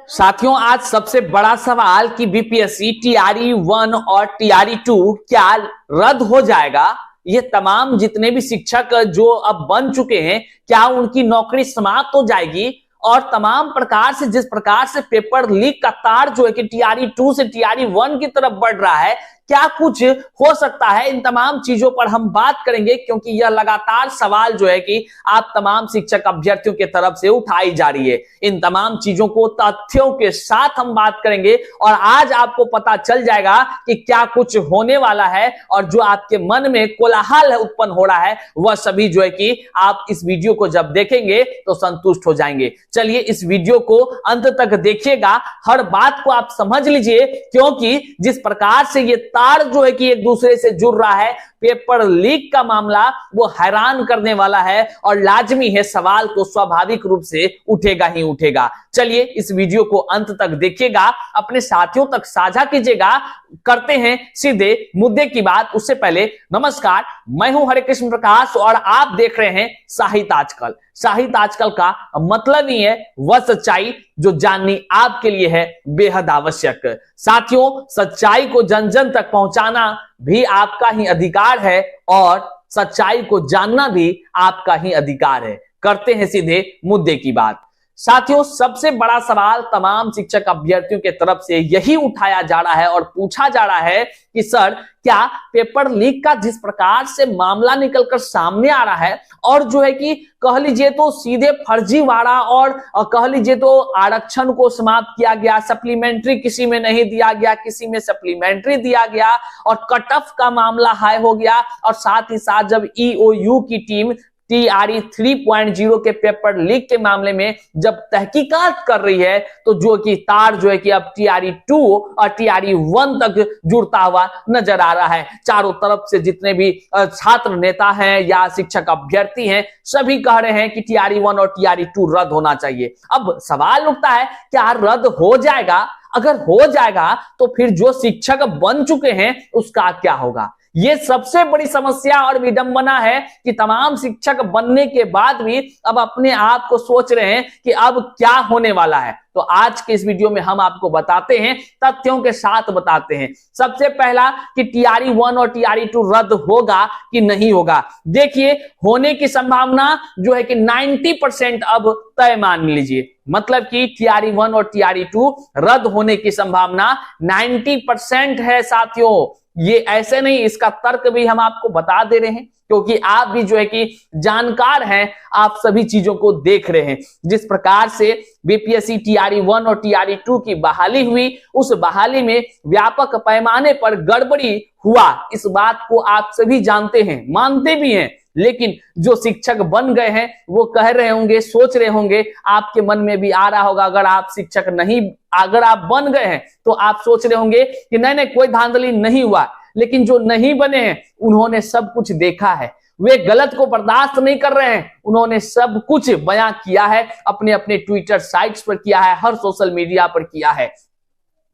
साथियों, आज सबसे बड़ा सवाल कि बीपीएससी टीआरई 1 और टीआरई 2 क्या रद्द हो जाएगा। ये तमाम जितने भी शिक्षक जो अब बन चुके हैं, क्या उनकी नौकरी समाप्त हो जाएगी? और तमाम प्रकार से जिस प्रकार से पेपर लीक का तार जो है कि टीआरई 2 से टीआरई 1 की तरफ बढ़ रहा है, क्या कुछ हो सकता है? इन तमाम चीजों पर हम बात करेंगे, क्योंकि यह लगातार सवाल जो है कि आप तमाम शिक्षक अभ्यर्थियों के तरफ से उठाई जा रही है। इन तमाम चीजों को तथ्यों के साथ हम बात करेंगे और आज आपको पता चल जाएगा कि क्या कुछ होने वाला है और जो आपके मन में कोलाहल उत्पन्न हो रहा है वह सभी जो है कि आप इस वीडियो को जब देखेंगे तो संतुष्ट हो जाएंगे। चलिए इस वीडियो को अंत तक देखिएगा, हर बात को आप समझ लीजिए, क्योंकि जिस प्रकार से ये तार जो है कि एक दूसरे से जुड़ रहा है, पेपर लीक का मामला, वो हैरान करने वाला है और लाजमी है, सवाल तो स्वाभाविक रूप से उठेगा ही उठेगा। चलिए इस वीडियो को अंत तक देखिएगा, अपने साथियों तक साझा कीजिएगा। करते हैं सीधे मुद्दे की बात। उससे पहले नमस्कार, मैं हूं हरे कृष्ण प्रकाश और आप देख रहे हैं साहित्य आजकल। साहित्य आजकल का मतलब ही है वह सच्चाई जो जाननी आपके लिए है बेहद आवश्यक। साथियों, सच्चाई को जन जन तक पहुंचाना भी आपका ही अधिकार है और सच्चाई को जानना भी आपका ही अधिकार है। करते हैं सीधे मुद्दे की बात। साथियों, सबसे बड़ा सवाल तमाम शिक्षक अभ्यर्थियों के तरफ से यही उठाया जा रहा है और पूछा जा रहा है कि सर, क्या पेपर लीक का जिस प्रकार से मामला निकलकर सामने आ रहा है और जो है कि कह लीजिए तो सीधे फर्जीवाड़ा और कह लीजिए तो आरक्षण को समाप्त किया गया, सप्लीमेंट्री किसी में नहीं दिया गया, किसी में सप्लीमेंट्री दिया गया और कट ऑफ का मामला हाई हो गया। और साथ ही साथ जब ईओयू की टीम टीआरई 3.0 के पेपर लीक के मामले में जब तहकीकात कर रही है, तो जो कि तार जो है कि अब टीआरई 2 और टीआरई 1 तक जुड़ता हुआ नजर आ रहा है। चारों तरफ से जितने भी छात्र नेता हैं या शिक्षक अभ्यर्थी हैं, सभी कह रहे हैं कि टीआरई 1 और टीआरई 2 रद्द होना चाहिए। अब सवाल उठता है, क्या रद्द हो जाएगा? अगर हो जाएगा तो फिर जो शिक्षक बन चुके हैं उसका क्या होगा? ये सबसे बड़ी समस्या और विडंबना है कि तमाम शिक्षक बनने के बाद भी अब अपने आप को सोच रहे हैं कि अब क्या होने वाला है। तो आज के इस वीडियो में हम आपको बताते हैं, तथ्यों के साथ बताते हैं। सबसे पहला कि टीआरई 1 और टीआरई 2 रद्द होगा कि नहीं होगा। देखिए, होने की संभावना जो है कि 90% अब तय मान लीजिए, मतलब कि टीआरई 1 और टीआरई 2 रद्द होने की संभावना 90% है। साथियों, ये ऐसे नहीं, इसका तर्क भी हम आपको बता दे रहे हैं, क्योंकि आप भी जो है कि जानकार हैं, आप सभी चीजों को देख रहे हैं। जिस प्रकार से बीपीएससी टीआरई 1 और टीआरई 2 की बहाली हुई, उस बहाली में व्यापक पैमाने पर गड़बड़ी हुआ, इस बात को आप सभी जानते हैं, मानते भी हैं। लेकिन जो शिक्षक बन गए हैं वो कह रहे होंगे, सोच रहे होंगे, आपके मन में भी आ रहा होगा, अगर आप बन गए हैं तो आप सोच रहे होंगे कि नहीं, कोई धांधली नहीं हुआ। लेकिन जो नहीं बने हैं उन्होंने सब कुछ देखा है, वे गलत को बर्दाश्त नहीं कर रहे हैं, उन्होंने सब कुछ बयां किया है, अपने अपने ट्विटर साइट्स पर किया है, हर सोशल मीडिया पर किया है।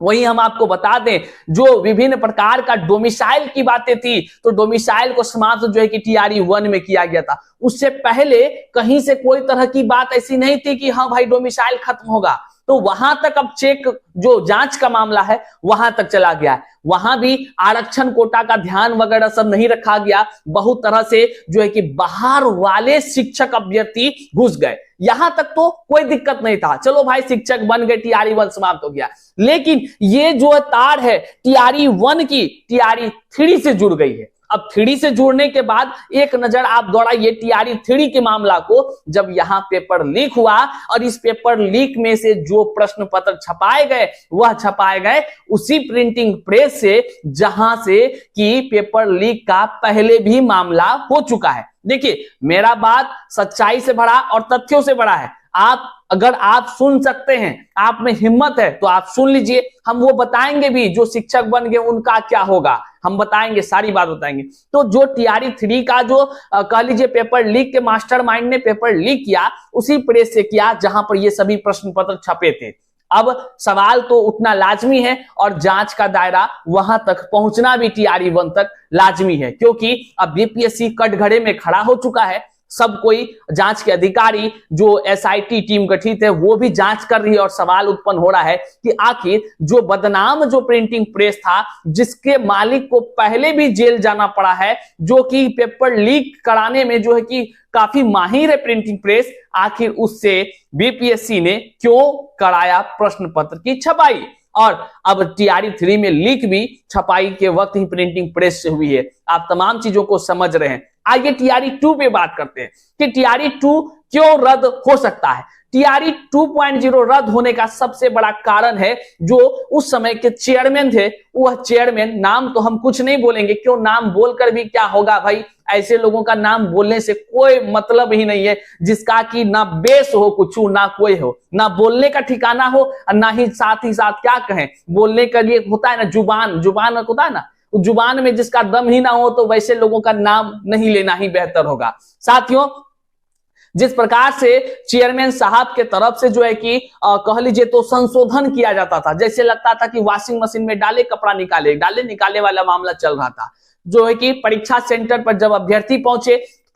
वही हम आपको बता दें, जो विभिन्न प्रकार का डोमिसाइल की बातें थी, तो डोमिसाइल को समाप्त जो है कि टीआरई 1 में किया गया था। उससे पहले कहीं से कोई तरह की बात ऐसी नहीं थी कि हाँ भाई डोमिसाइल खत्म होगा। तो वहां तक अब चेक, जो जांच का मामला है वहां तक चला गया है। वहां भी आरक्षण कोटा का ध्यान वगैरह सब नहीं रखा गया, बहुत तरह से जो है कि बाहर वाले शिक्षक अभ्यर्थी घुस गए। यहां तक तो कोई दिक्कत नहीं था, चलो भाई शिक्षक बन गए, टीआरई 1 समाप्त हो गया। लेकिन ये जो तार है टीआरई 1 की टीआरई 3 से जुड़ गई है। अब 3 से जुड़ने के बाद एक नजर आप दौड़ाइए टीआरई 3 के मामला को। जब यहां पेपर लीक हुआ और इस पेपर लीक में से जो प्रश्न पत्र छपाए गए, वह छपाए गए उसी प्रिंटिंग प्रेस से जहां से कि पेपर लीक का पहले भी मामला हो चुका है। देखिए, मेरा बात सच्चाई से भरा और तथ्यों से भरा है। अगर आप सुन सकते हैं, आप में हिम्मत है तो आप सुन लीजिए। हम वो बताएंगे भी, जो शिक्षक बन गए उनका क्या होगा, हम बताएंगे, सारी बात बताएंगे। तो जो टीआरई 3 का जो कह लीजिए पेपर लीक के मास्टरमाइंड ने पेपर लीक किया, उसी प्रेस से किया जहां पर ये सभी प्रश्न पत्र छपे थे। अब सवाल तो उठना लाजमी है और जांच का दायरा वहां तक पहुंचना भी टीआरई 1 तक लाजमी है, क्योंकि अब बीपीएससी कटघरे में खड़ा हो चुका है। सब कोई जांच के अधिकारी जो एसआईटी टीम गठित है वो भी जांच कर रही है और सवाल उत्पन्न हो रहा है कि आखिर जो बदनाम जो प्रिंटिंग प्रेस था जिसके मालिक को पहले भी जेल जाना पड़ा है, जो कि पेपर लीक कराने में जो है कि काफी माहिर है प्रिंटिंग प्रेस, आखिर उससे बीपीएससी ने क्यों कराया प्रश्न पत्र की छपाई। और अब टीआरई 3 में लीक भी छपाई के वक्त ही प्रिंटिंग प्रेस से हुई है। आप तमाम चीजों को समझ रहे हैं। आइए टीआरई 2 पे बात करते हैं कि टीआरई 2 क्यों रद्द हो सकता है। टीआरई 2.0 रद्द होने का सबसे बड़ा कारण है जो उस समय के चेयरमैन थे, वह चेयरमैन, नाम तो हम कुछ नहीं बोलेंगे, क्यों, नाम बोलकर भी क्या होगा भाई, ऐसे लोगों का नाम बोलने से कोई मतलब ही नहीं है जिसका कि ना बेस हो कुछ, ना कोई हो, ना बोलने का ठिकाना हो और ना ही साथ क्या कहें, बोलने का लिए होता है ना जुबान होता है ना, जुबान में जिसका दम ही ना हो तो वैसे लोगों का नाम नहीं लेना ही बेहतर होगा। साथियों, जिस प्रकार से चेयरमैन साहब के तरफ से जो है कि कह लीजिए तो संशोधन किया जाता था, जैसे लगता था कि वॉशिंग मशीन में डाले कपड़ा निकाले वाला मामला चल रहा था, जो है कि परीक्षा सेंटर पर जब अभ्यर्थी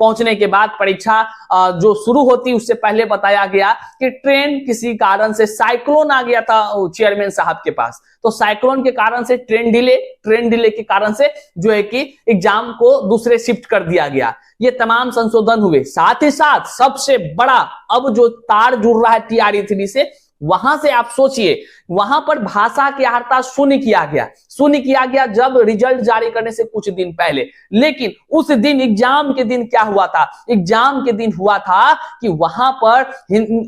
पहुंचने के बाद परीक्षा जो शुरू होती उससे पहले बताया गया कि ट्रेन किसी कारण से, साइक्लोन आ गया था चेयरमैन साहब के पास, तो साइक्लोन के कारण से ट्रेन डिले के कारण से जो है कि एग्जाम को दूसरे शिफ्ट कर दिया गया। ये तमाम संशोधन हुए। साथ ही साथ सबसे बड़ा अब जो तार जुड़ रहा है टीआरई 3 से, वहां से आप सोचिए, वहां पर भाषा की अर्हता शून्य किया गया जब रिजल्ट जारी करने से कुछ दिन पहले। लेकिन उस दिन एग्जाम के दिन क्या हुआ था, एग्जाम के दिन हुआ था कि वहां पर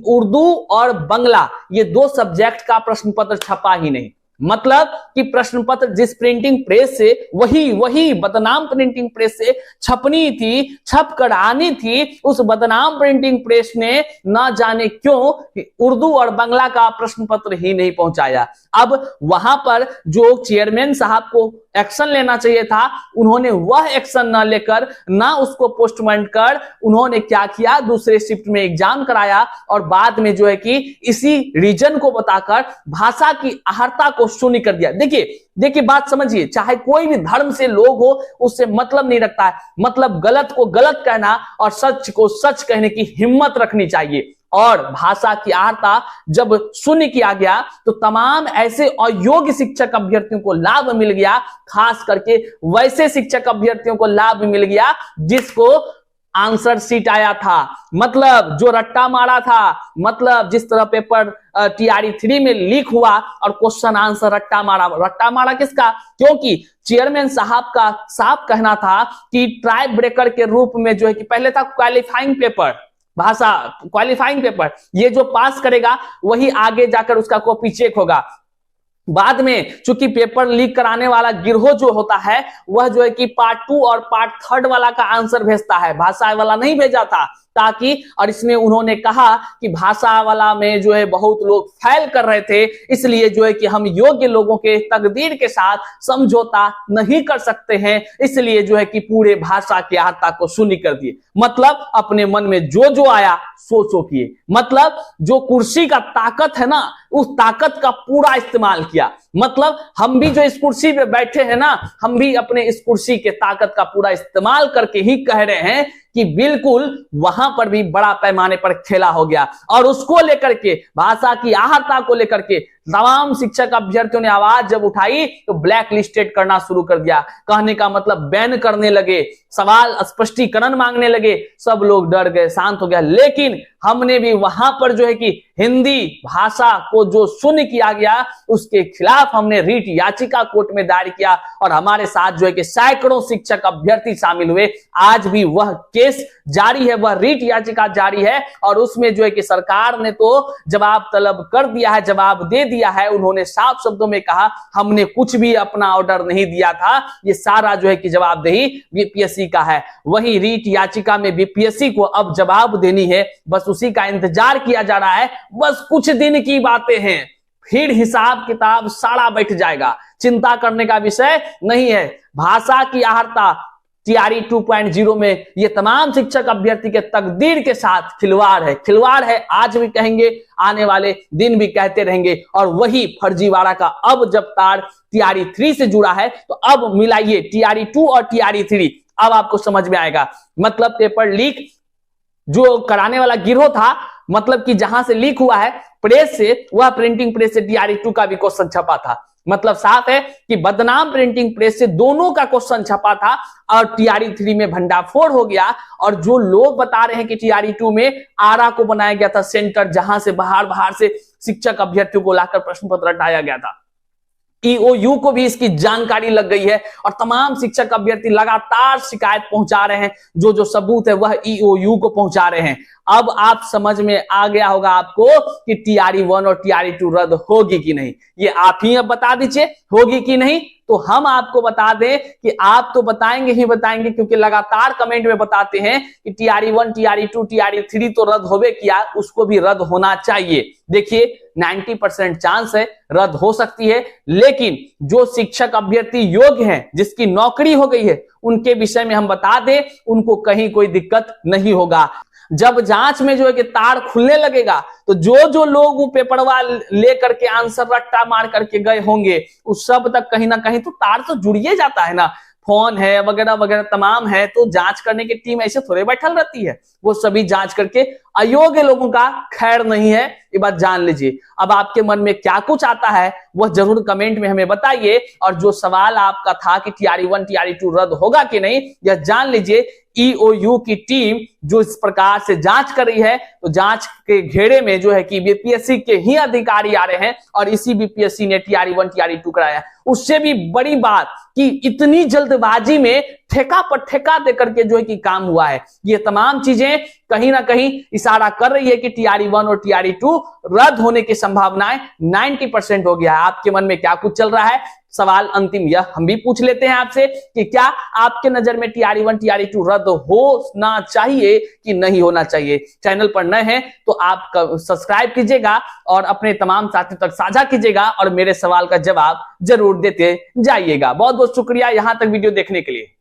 उर्दू और बांग्ला ये 2 सब्जेक्ट का प्रश्न पत्र छपा ही नहीं। मतलब कि प्रश्न पत्र जिस प्रिंटिंग प्रेस से, वही बदनाम प्रिंटिंग प्रेस से छपनी थी, छप कर आनी थी, उस बदनाम प्रिंटिंग प्रेस ने ना जाने क्यों उर्दू और बांग्ला का प्रश्न पत्र ही नहीं पहुंचाया। अब वहां पर जो चेयरमैन साहब को एक्शन लेना चाहिए था, उन्होंने वह एक्शन ना लेकर, ना उसको पोस्टपोन कर, उन्होंने क्या किया, दूसरे शिफ्ट में एग्जाम कराया और बाद में जो है कि इसी रीजन को बताकर भाषा की अहर्ता को शून्य कर दिया। देखिए बात समझिए, चाहे कोई भी धर्म से लोग हो, उससे मतलब नहीं रखता है, मतलब गलत को गलत कहना और सच को सच कहने की हिम्मत रखनी चाहिए। और भाषा की अहर्ता जब शून्य किया गया तो तमाम ऐसे अयोग्य शिक्षक अभ्यर्थियों को लाभ मिल गया, खास करके वैसे शिक्षक अभ्यर्थियों को लाभ मिल गया जिसको आंसर सीट आया था, मतलब जो रट्टा मारा था, मतलब जिस तरह पेपर टीआरई 3 में लीक हुआ और क्वेश्चन आंसर रट्टा मारा किसका, क्योंकि चेयरमैन साहब का साफ कहना था कि ट्राई ब्रेकर के रूप में जो है कि पहले था क्वालिफाइंग पेपर, भाषा क्वालिफाइंग पेपर, ये जो पास करेगा वही आगे जाकर उसका कॉपी चेक होगा। बाद में चूंकि पेपर लीक कराने वाला गिरोह जो होता है वह जो है कि पार्ट 2 और पार्ट 3 वाला का आंसर भेजता है, भाषा वाला नहीं भेजा था, ताकि, और इसमें उन्होंने कहा कि भाषा वाला में जो है बहुत लोग फेल कर रहे थे, इसलिए जो है कि हम योग्य लोगों के तकदीर के साथ समझौता नहीं कर सकते हैं, इसलिए जो है कि पूरे भाषा की अहर्ता को शून्य कर दिए। मतलब अपने मन में जो आया सो किए, मतलब जो कुर्सी का ताकत है ना, उस ताकत का पूरा इस्तेमाल किया। मतलब हम भी जो इस कुर्सी पे बैठे हैं ना, हम भी अपने इस कुर्सी के ताकत का पूरा इस्तेमाल करके ही कह रहे हैं कि बिल्कुल वहां पर भी बड़ा पैमाने पर खेला हो गया। और उसको लेकर के, भाषा की अहर्ता को लेकर के तमाम शिक्षक अभ्यर्थियों ने आवाज जब उठाई तो ब्लैक लिस्टेड करना शुरू कर दिया। कहने का मतलब बैन करने लगे, सवाल स्पष्टीकरण मांगने लगे, सब लोग डर गए, शांत हो गया। लेकिन हमने भी वहां पर जो है कि हिंदी भाषा को जो शून्य किया गया उसके खिलाफ हमने रीट याचिका कोर्ट में दायर किया और हमारे साथ जो है कि सैकड़ों शिक्षक अभ्यर्थी शामिल हुए। आज भी वह केस जारी है, वह रीट याचिका जारी है और उसमें जो है कि सरकार ने तो जवाब तलब कर दिया है, जवाब दे दिया है। उन्होंने साफ शब्दों में कहा हमने कुछ भी अपना ऑर्डर नहीं दिया था, ये सारा जो है कि जवाबदेही बीपीएससी का है। वही रीट याचिका में बीपीएससी को अब जवाब देनी है, बस उसी का इंतजार किया जा रहा है। बस कुछ दिन की बातें हैं, फिर हिसाब किताब सारा बैठ जाएगा, चिंता करने का विषय नहीं है। भाषा की अहर्ता टीआरई 2.0 में ये तमाम शिक्षक अभ्यर्थी के तकदीर के साथ खिलवाड़ है। आज भी कहेंगे, आने वाले दिन भी कहते रहेंगे। और वही फर्जीवाड़ा का अब जब तार टीआरई 3 से जुड़ा है तो अब मिलाइए टीआरई 2 और टीआरई 3, अब आपको समझ में आएगा। मतलब पेपर लीक जो कराने वाला गिरोह था, मतलब कि जहां से लीक हुआ है प्रेस से, वह प्रिंटिंग प्रेस से टीआरई 2 का भी क्वेश्चन छपा था। मतलब साफ है कि बदनाम प्रिंटिंग प्रेस से दोनों का क्वेश्चन छपा था और टीआरई 3 में भंडाफोड़ हो गया। और जो लोग बता रहे हैं कि टीआरई 2 में आरा को बनाया गया था सेंटर, जहां से बाहर से शिक्षक अभ्यर्थियों को लाकर प्रश्न पत्र हटाया गया था, ईओयू को भी इसकी जानकारी लग गई है और तमाम शिक्षक अभ्यर्थी लगातार शिकायत पहुंचा रहे हैं। जो सबूत है वह ईओयू को पहुंचा रहे हैं। अब आप समझ में आ गया होगा आपको कि टीआरई 1 और टीआरई 2 रद्द होगी कि नहीं, ये आप ही अब बता दीजिए होगी कि नहीं। तो हम आपको बता दें कि आप तो बताएंगे ही बताएंगे, क्योंकि लगातार कमेंट में बताते हैं कि टीआरई 1, टीआरई 2, टीआरई 3 तो रद्द होवे किया, उसको भी रद्द होना चाहिए। देखिए 90% चांस है रद्द हो सकती है, लेकिन जो शिक्षक अभ्यर्थी योग्य हैं, जिसकी नौकरी हो गई है, उनके विषय में हम बता दें उनको कहीं कोई दिक्कत नहीं होगा। जब जांच में जो है कि तार खुलने लगेगा तो जो लोग वो पेपरवा लेकर के आंसर रट्टा मार करके गए होंगे, उस सब तक कहीं ना कहीं तो तार तो जुड़िए जाता है ना, फोन है वगैरह वगैरह तमाम है। तो जांच करने की टीम ऐसे थोड़े बैठल रहती है, वो सभी जांच करके अयोग्य लोगों का खैर नहीं है, ये बात जान लीजिए। अब आपके मन में क्या कुछ आता है वह जरूर कमेंट में हमें बताइए। और जो सवाल आपका था कि टीआरई 1, टीआरई 2 रद्द होगा कि नहीं, यह जान लीजिए ईओयू की टीम जो इस प्रकार से जांच कर रही है, तो जांच के घेरे में जो है कि बीपीएससी के ही अधिकारी आ रहे हैं और इसी बीपीएससी ने टीआरई 1, टीआरई 2 कराया। उससे भी बड़ी बात कि इतनी जल्दबाजी में ठेका पर ठेका देकर के जो है कि काम हुआ है। ये तमाम चीजें कहीं ना कहीं इशारा कर रही है कि टीआरई 1 और टीआरई 2 रद्द होने की संभावनाएं 90% हो गया है। आपके मन में क्या कुछ चल रहा है, सवाल अंतिम यह हम भी पूछ लेते हैं आपसे कि क्या आपके नजर में टीआरई 1, टीआरई 2 रद्द होना चाहिए कि नहीं होना चाहिए। चैनल पर नए हैं तो आप सब्सक्राइब कीजिएगा और अपने तमाम साथियों तक साझा कीजिएगा और मेरे सवाल का जवाब जरूर देते जाइएगा। बहुत बहुत शुक्रिया यहां तक वीडियो देखने के लिए।